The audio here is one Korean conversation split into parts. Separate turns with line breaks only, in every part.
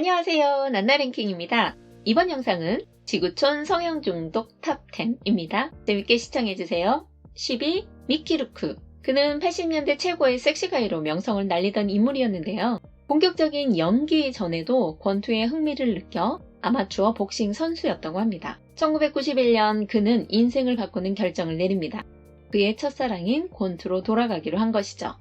안녕하세요. 난나랭킹입니다. 이번 영상은 지구촌 성형중독 탑10입니다. 재밌게 시청해주세요. 10위 미키 루크. 그는 80년대 최고의 섹시가이로 명성을 날리던 인물이었는데요. 본격적인 연기 전에도 권투에 흥미를 느껴 아마추어 복싱 선수였다고 합니다. 1991년 그는 인생을 바꾸는 결정을 내립니다. 그의 첫사랑인 권투로 돌아가기로 한 것이죠.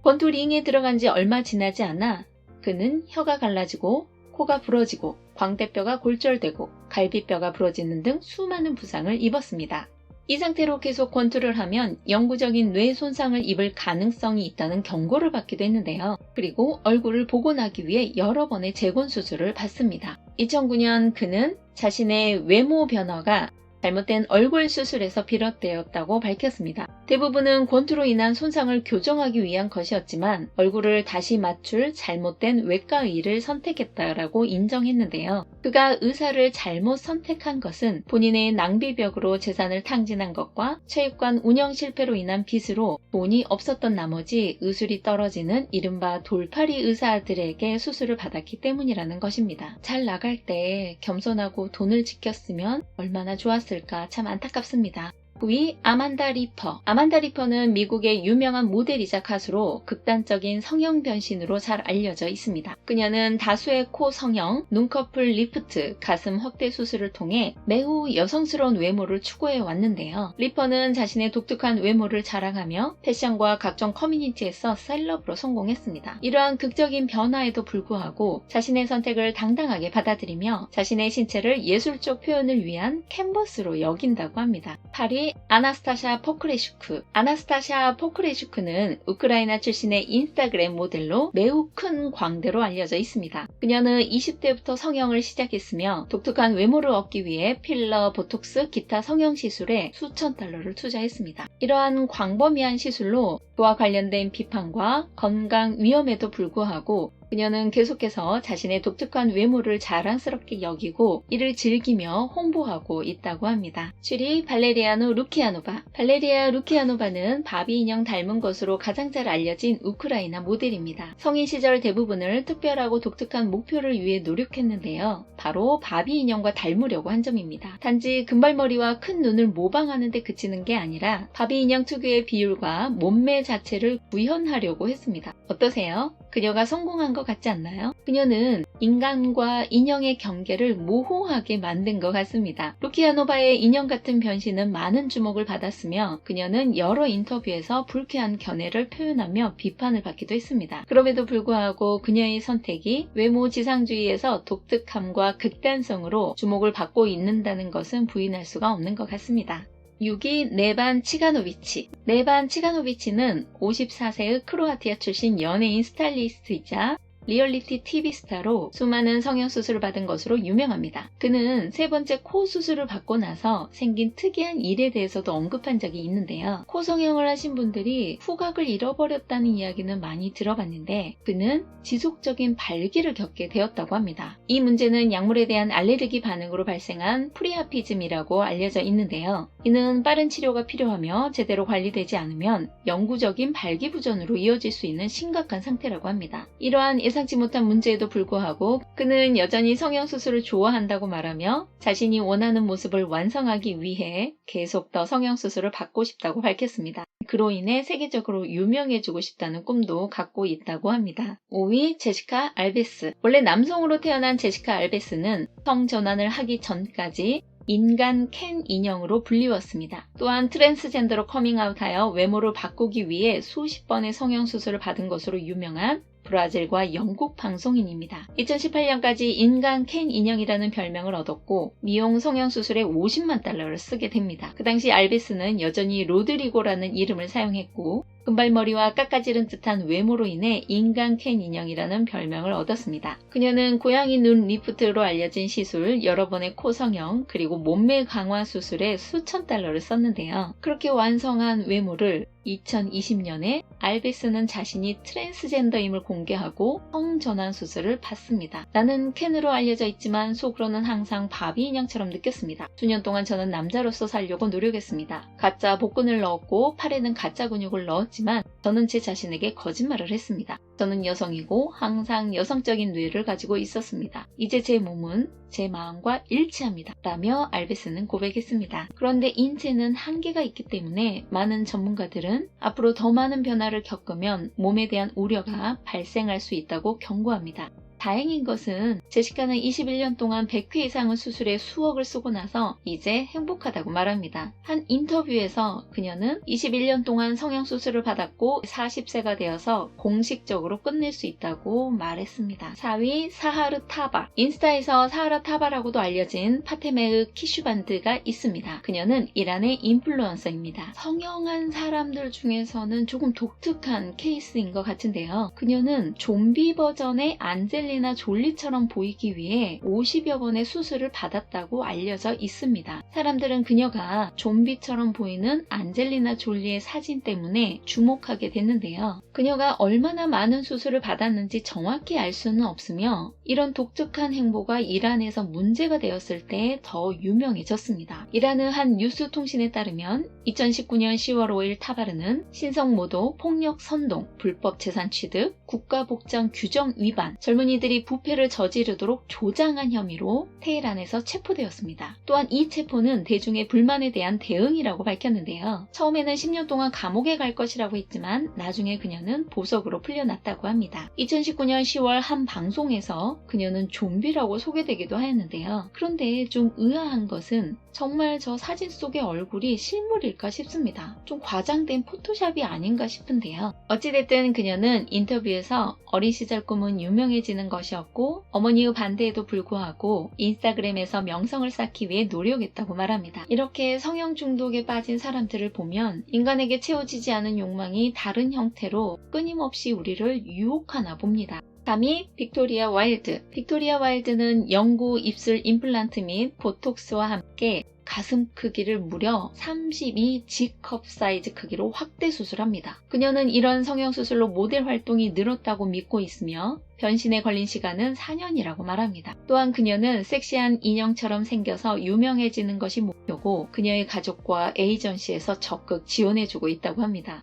권투 링에 들어간 지 얼마 지나지 않아 그는 혀가 갈라지고 코가 부러지고 광대뼈가 골절되고 갈비뼈가 부러지는 등 수많은 부상을 입었습니다. 이 상태로 계속 권투를 하면 영구적인 뇌 손상을 입을 가능성이 있다는 경고를 받기도 했는데요. 그리고 얼굴을 복원하기 위해 여러 번의 재건 수술을 받습니다. 2009년 그는 자신의 외모 변화가 잘못된 얼굴 수술에서 비롯되었다고 밝혔습니다. 대부분은 권투로 인한 손상을 교정하기 위한 것이었지만 얼굴을 다시 맞출 잘못된 외과의를 선택했다라고 인정했는데요. 그가 의사를 잘못 선택한 것은 본인의 낭비벽으로 재산을 탕진한 것과 체육관 운영 실패로 인한 빚으로 돈이 없었던 나머지 의술이 떨어지는 이른바 돌팔이 의사들에게 수술을 받았기 때문이라는 것입니다. 잘 나갈 때 겸손하고 돈을 지켰으면 얼마나 좋았을까 참 안타깝습니다. 9위 아만다 리퍼. 아만다 리퍼는 미국의 유명한 모델이자 가수로 극단적인 성형 변신으로 잘 알려져 있습니다. 그녀는 다수의 코 성형, 눈꺼풀 리프트, 가슴 확대 수술을 통해 매우 여성스러운 외모를 추구해 왔는데요. 리퍼는 자신의 독특한 외모를 자랑하며 패션과 각종 커뮤니티에서 셀럽으로 성공했습니다. 이러한 극적인 변화에도 불구하고 자신의 선택을 당당하게 받아들이며 자신의 신체를 예술적 표현을 위한 캔버스로 여긴다고 합니다. 8위 아나스타샤 포크레슈크. 아나스타샤 포크레슈크는 우크라이나 출신의 인스타그램 모델로 매우 큰 광대로 알려져 있습니다. 그녀는 20대부터 성형을 시작했으며 독특한 외모를 얻기 위해 필러, 보톡스, 기타 성형 시술에 수천 달러를 투자했습니다. 이러한 광범위한 시술로 그와 관련된 비판과 건강 위험에도 불구하고 그녀는 계속해서 자신의 독특한 외모를 자랑스럽게 여기고 이를 즐기며 홍보하고 있다고 합니다. 7위 발레리아노 루키아노바. 발레리아 루키아노바는 바비 인형 닮은 것으로 가장 잘 알려진 우크라이나 모델입니다. 성인 시절 대부분을 특별하고 독특한 목표를 위해 노력했는데요. 바로 바비 인형과 닮으려고 한 점입니다. 단지 금발머리와 큰 눈을 모방하는 데 그치는 게 아니라 바비 인형 특유의 비율과 몸매 자체를 구현하려고 했습니다. 어떠세요? 그녀가 성공한 것 같지 않나요? 그녀는 인간과 인형의 경계를 모호하게 만든 것 같습니다. 루키아노바의 인형 같은 변신은 많은 주목을 받았으며 그녀는 여러 인터뷰에서 불쾌한 견해를 표현하며 비판을 받기도 했습니다. 그럼에도 불구하고 그녀의 선택이 외모 지상주의에서 독특함과 극단성으로 주목을 받고 있는다는 것은 부인할 수가 없는 것 같습니다. 6위 네반 치가노비치. 네반 치가노비치는 54세의 크로아티아 출신 연예인 스타일리스트이자 리얼리티 TV 스타로 수많은 성형수술을 받은 것으로 유명합니다. 그는 세 번째 코 수술을 받고 나서 생긴 특이한 일에 대해서도 언급한 적이 있는데요. 코 성형을 하신 분들이 후각을 잃어버렸다는 이야기는 많이 들어봤는데 그는 지속적인 발기를 겪게 되었다고 합니다. 이 문제는 약물에 대한 알레르기 반응으로 발생한 프리아피즘이라고 알려져 있는데요. 이는 빠른 치료가 필요하며 제대로 관리되지 않으면 영구적인 발기부전으로 이어질 수 있는 심각한 상태라고 합니다. 이러한 예상치 못한 문제에도 불구하고 그는 여전히 성형수술을 좋아한다고 말하며 자신이 원하는 모습을 완성하기 위해 계속 더 성형수술을 받고 싶다고 밝혔습니다. 그로 인해 세계적으로 유명해지고 싶다는 꿈도 갖고 있다고 합니다. 5위 제시카 알베스. 원래 남성으로 태어난 제시카 알베스는 성전환을 하기 전까지 인간 켄 인형으로 불리웠습니다. 또한 트랜스젠더로 커밍아웃하여 외모를 바꾸기 위해 수십 번의 성형수술을 받은 것으로 유명한 브라질과 영국 방송인입니다. 2018년까지 인간 켄 인형이라는 별명을 얻었고 미용 성형수술에 50만 달러를 쓰게 됩니다. 그 당시 알베스는 여전히 로드리고라는 이름을 사용했고 금발머리와 깎아지른 듯한 외모로 인해 인간 켄 인형이라는 별명을 얻었습니다. 그녀는 고양이 눈 리프트로 알려진 시술, 여러 번의 코 성형, 그리고 몸매 강화 수술에 수천 달러를 썼는데요. 그렇게 완성한 외모를 2020년에 알베스는 자신이 트랜스젠더임을 공개하고 성전환 수술을 받습니다. 나는 켄으로 알려져 있지만 속으로는 항상 바비 인형처럼 느꼈습니다. 수년 동안 저는 남자로서 살려고 노력했습니다. 가짜 복근을 넣었고 팔에는 가짜 근육을 넣었지만 있었지만 저는 제 자신에게 거짓말을 했습니다. 저는 여성이고 항상 여성적인 뇌를 가지고 있었습니다. 이제 제 몸은 제 마음과 일치합니다. 라며 알베스는 고백했습니다. 그런데 인체는 한계가 있기 때문에 많은 전문가들은 앞으로 더 많은 변화를 겪으면 몸에 대한 우려가 발생할 수 있다고 경고합니다. 다행인 것은 제시카는 21년 동안 100회 이상의 수술에 수억을 쓰고 나서 이제 행복하다고 말합니다. 한 인터뷰에서 그녀는 21년 동안 성형수술을 받았고 40세가 되어서 공식적으로 끝낼 수 있다고 말했습니다. 4위 사하르 타바. 인스타에서 사하르 타바라고도 알려진 파테메의 키슈반드가 있습니다. 그녀는 이란의 인플루언서입니다. 성형한 사람들 중에서는 조금 독특한 케이스인 것 같은데요. 그녀는 좀비 버전의 안젤리나 졸리처럼 보이기 위해 50여 번의 수술을 받았다고 알려져 있습니다. 사람들은 그녀가 좀비처럼 보이는 안젤리나 졸리의 사진 때문에 주목하게 됐는데요. 그녀가 얼마나 많은 수술을 받았는지 정확히 알 수는 없으며 이런 독특한 행보가 이란에서 문제가 되었을 때 더 유명해졌습니다. 이란의 한 뉴스 통신에 따르면 2019년 10월 5일 타바르는 신성모독, 폭력 선동, 불법 재산 취득, 국가복장 규정 위반, 젊은이들이 부패를 저지르도록 조장한 혐의로 테헤란에서 체포되었습니다. 또한 이 체포는 대중의 불만에 대한 대응이라고 밝혔는데요. 처음에는 10년 동안 감옥에 갈 것이라고 했지만 나중에 그녀는 보석으로 풀려났다고 합니다. 2019년 10월 한 방송에서 그녀는 좀비라고 소개되기도 하였는데요. 그런데 좀 의아한 것은 정말 저 사진 속의 얼굴이 실물일까 싶습니다. 좀 과장된 포토샵이 아닌가 싶은데요. 어찌됐든 그녀는 인터뷰에서 어린 시절 꿈은 유명해지는 것이었고 어머니의 반대에도 불구하고 인스타그램에서 명성을 쌓기 위해 노력했다고 말합니다. 이렇게 성형 중독에 빠진 사람들을 보면 인간에게 채워지지 않은 욕망이 다른 형태로 끊임없이 우리를 유혹하나 봅니다. 3위 빅토리아 와일드. 빅토리아 와일드는 영구 입술 임플란트 및 보톡스와 함께 가슴 크기를 무려 32G컵 사이즈 크기로 확대 수술합니다. 그녀는 이런 성형수술로 모델 활동이 늘었다고 믿고 있으며 변신에 걸린 시간은 4년이라고 말합니다. 또한 그녀는 섹시한 인형처럼 생겨서 유명해지는 것이 목표고 그녀의 가족과 에이전시에서 적극 지원해주고 있다고 합니다.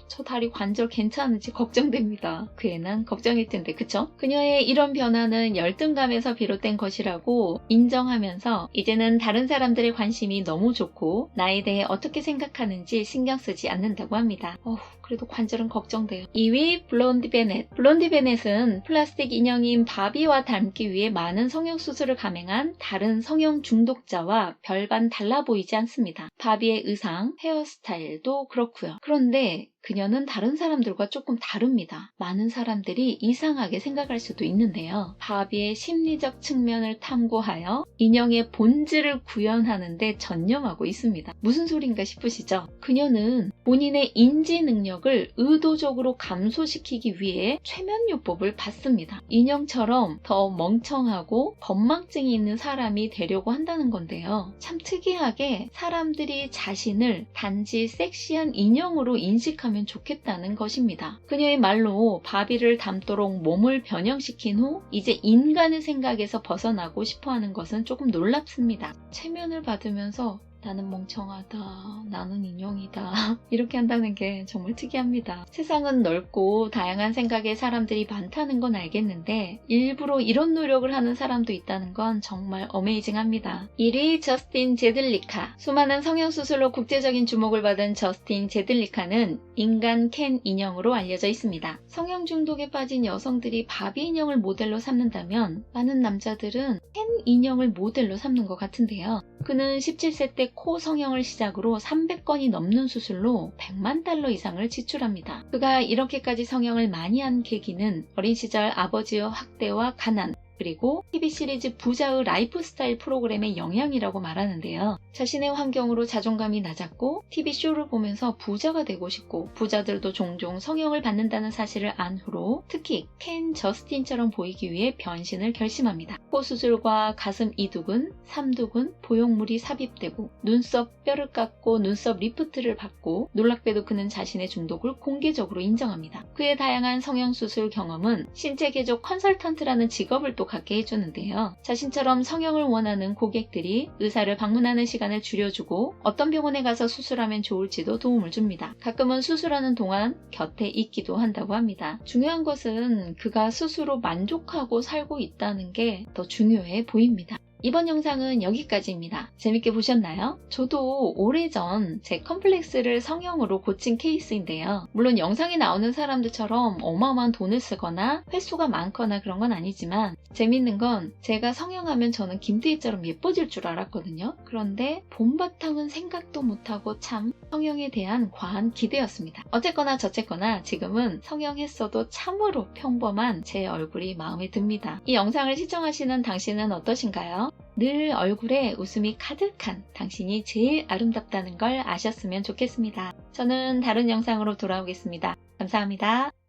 저 다리 관절 괜찮은지 걱정됩니다. 그 애는 걱정일 텐데 그쵸? 그녀의 이런 변화는 열등감에서 비롯된 것이라고 인정하면서 이제는 다른 사람들의 관심이 너무 좋고 나에 대해 어떻게 생각하는지 신경 쓰지 않는다고 합니다. 그래도 관절은 걱정돼요. 2위 블론디 베넷. 블론디 베넷은 플라스틱 인형인 바비와 닮기 위해 많은 성형수술을 감행한 다른 성형 중독자와 별반 달라 보이지 않습니다. 바비의 의상, 헤어스타일도 그렇고요. 그런데 그녀는 다른 사람들과 조금 다릅니다. 많은 사람들이 이상하게 생각할 수도 있는데요. 바비의 심리적 측면을 탐구하여 인형의 본질을 구현하는 데 전념하고 있습니다. 무슨 소린가 싶으시죠? 그녀는 본인의 인지 능력을 의도적으로 감소시키기 위해 최면요법을 받습니다. 인형처럼 더 멍청하고 건망증이 있는 사람이 되려고 한다는 건데요. 참 특이하게 사람들이 자신을 단지 섹시한 인형으로 인식하면 좋겠다는 것입니다. 그녀의 말로 바비를 닮도록 몸을 변형시킨 후 이제 인간의 생각에서 벗어나고 싶어하는 것은 조금 놀랍습니다. 체면을 받으면서 나는 멍청하다, 나는 인형이다 이렇게 한다는 게 정말 특이합니다. 세상은 넓고 다양한 생각의 사람들이 많다는 건 알겠는데 일부러 이런 노력을 하는 사람도 있다는 건 정말 어메이징합니다. 1위 저스틴 제들리카. 수많은 성형수술로 국제적인 주목을 받은 저스틴 제들리카는 인간 켄 인형으로 알려져 있습니다. 성형 중독에 빠진 여성들이 바비 인형을 모델로 삼는다면 많은 남자들은 켄 인형을 모델로 삼는 것 같은데요. 그는 17세 때 코 성형을 시작으로 300건이 넘는 수술로 100만 달러 이상을 지출합니다. 그가 이렇게까지 성형을 많이 한 계기는 어린 시절 아버지의 학대와 가난, 그리고 TV 시리즈 부자의 라이프 스타일 프로그램의 영향이라고 말하는데요. 자신의 환경으로 자존감이 낮았고 TV쇼를 보면서 부자가 되고 싶고 부자들도 종종 성형을 받는다는 사실을 안 후로 특히 켄 저스틴처럼 보이기 위해 변신을 결심합니다. 코 수술과 가슴 이두근, 삼두근, 보형물이 삽입되고 눈썹 뼈를 깎고 눈썹 리프트를 받고 놀랍게도 그는 자신의 중독을 공개적으로 인정합니다. 그의 다양한 성형수술 경험은 신체 개조 컨설턴트라는 직업을 또 만족도 갖게 해주는데요. 자신처럼 성형을 원하는 고객들이 의사를 방문하는 시간을 줄여주고 어떤 병원에 가서 수술하면 좋을지도 도움을 줍니다. 가끔은 수술하는 동안 곁에 있기도 한다고 합니다. 중요한 것은 그가 스스로 만족하고 살고 있다는 게 더 중요해 보입니다. 이번 영상은 여기까지입니다. 재밌게 보셨나요? 저도 오래전 제 컴플렉스를 성형으로 고친 케이스인데요. 물론 영상에 나오는 사람들처럼 어마어마한 돈을 쓰거나 횟수가 많거나 그런 건 아니지만 재밌는 건 제가 성형하면 저는 김태희처럼 예뻐질 줄 알았거든요. 그런데 본바탕은 생각도 못하고 참 성형에 대한 과한 기대였습니다. 어쨌거나 저쨌거나 지금은 성형했어도 참으로 평범한 제 얼굴이 마음에 듭니다. 이 영상을 시청하시는 당신은 어떠신가요? 늘 얼굴에 웃음이 가득한 당신이 제일 아름답다는 걸 아셨으면 좋겠습니다. 저는 다른 영상으로 돌아오겠습니다. 감사합니다.